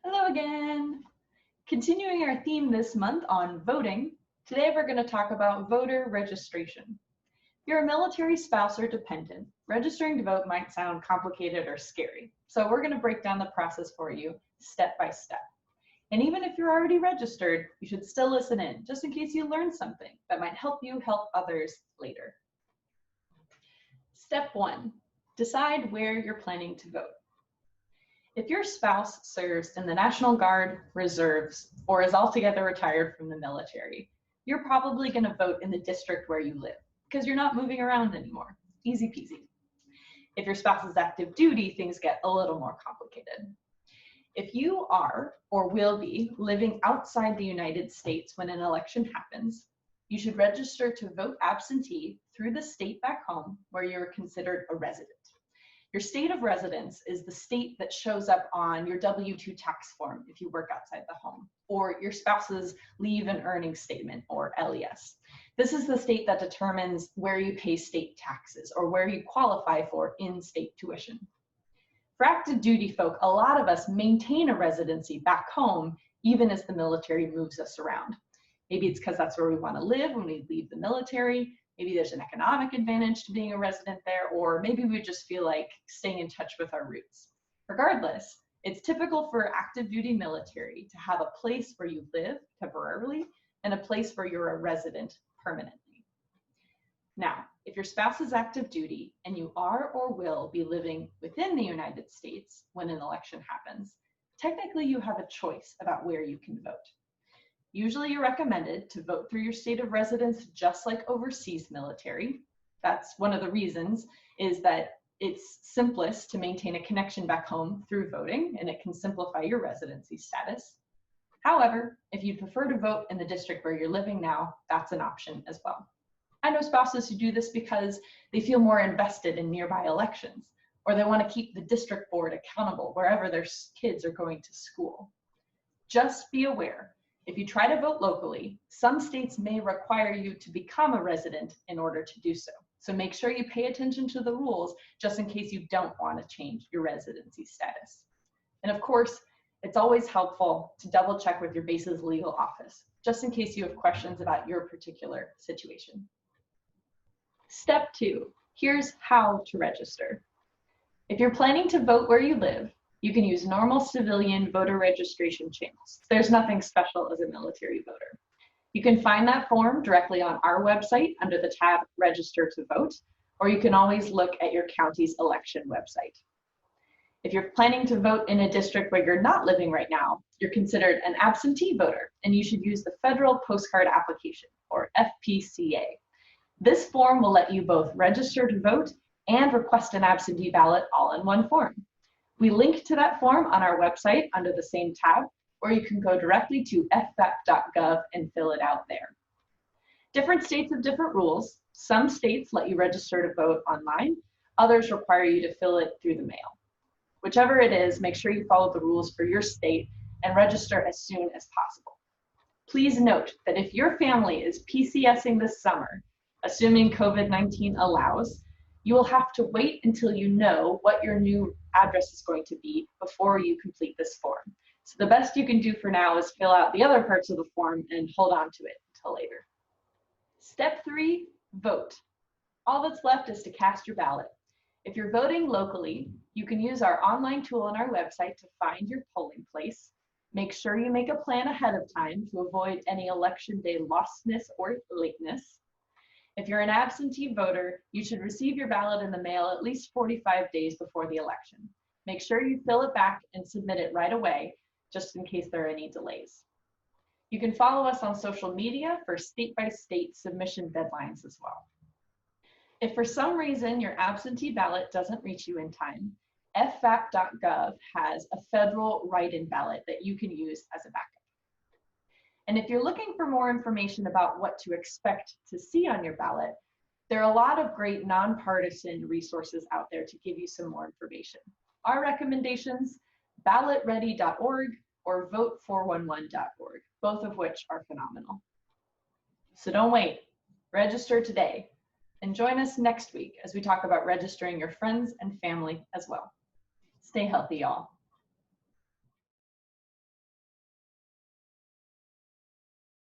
Hello again. Continuing our theme this month on voting, today we're going to talk about voter registration. If you're a military spouse or dependent, registering to vote might sound complicated or scary. So we're going to break down the process for you step by step. And even if you're already registered, you should still listen in, just in case you learn something that might help you help others later. Step 1, decide where you're planning to vote. If your spouse serves in the National Guard, Reserves, or is altogether retired from the military, you're probably going to vote in the district where you live because you're not moving around anymore. Easy peasy. If your spouse is active duty, things get a little more complicated. If you are or will be living outside the United States when an election happens, you should register to vote absentee through the state back home where you're considered a resident. Your state of residence is the state that shows up on your W-2 tax form if you work outside the home, or your spouse's leave and earnings statement, or LES. This is the state that determines where you pay state taxes or where you qualify for in-state tuition. For active duty folk, a lot of us maintain a residency back home even as the military moves us around. Maybe it's because that's where we want to live when we leave the military. Maybe there's an economic advantage to being a resident there, or maybe we just feel like staying in touch with our roots. Regardless, it's typical for active duty military to have a place where you live temporarily and a place where you're a resident permanently. Now, if your spouse is active duty and you are or will be living within the United States when an election happens, technically you have a choice about where you can vote. Usually you're recommended to vote through your state of residence just like overseas military. That's one of the reasons, is that it's simplest to maintain a connection back home through voting, and it can simplify your residency status. However, if you prefer to vote in the district where you're living now, that's an option as well. I know spouses who do this because they feel more invested in nearby elections, or they want to keep the district board accountable wherever their kids are going to school. Just be aware, if you try to vote locally, some states may require you to become a resident in order to do so. So make sure you pay attention to the rules just in case you don't want to change your residency status. And of course, it's always helpful to double check with your base's legal office, just in case you have questions about your particular situation. Step 2, here's how to register. If you're planning to vote where you live, you can use normal civilian voter registration channels. There's nothing special as a military voter. You can find that form directly on our website under the tab Register to Vote, or you can always look at your county's election website. If you're planning to vote in a district where you're not living right now, you're considered an absentee voter, and you should use the Federal Postcard Application, or FPCA. This form will let you both register to vote and request an absentee ballot all in one form. We link to that form on our website under the same tab, or you can go directly to fvap.gov and fill it out there. Different states have different rules. Some states let you register to vote online. Others require you to fill it through the mail. Whichever it is, make sure you follow the rules for your state and register as soon as possible. Please note that if your family is PCSing this summer, assuming COVID-19 allows, you will have to wait until you know what your new address is going to be before you complete this form. So the best you can do for now is fill out the other parts of the form and hold on to it until later. Step 3, vote. All that's left is to cast your ballot. If you're voting locally, you can use our online tool on our website to find your polling place. Make sure you make a plan ahead of time to avoid any election day lostness or lateness. If you're an absentee voter, you should receive your ballot in the mail at least 45 days before the election. Make sure you fill it back and submit it right away, just in case there are any delays. You can follow us on social media for state-by-state submission deadlines as well. If for some reason your absentee ballot doesn't reach you in time, fvap.gov has a federal write-in ballot that you can use as a backup. And if you're looking for more information about what to expect to see on your ballot, there are a lot of great nonpartisan resources out there to give you some more information. Our recommendations, ballotready.org or vote411.org, both of which are phenomenal. So don't wait, register today, and join us next week as we talk about registering your friends and family as well. Stay healthy, y'all.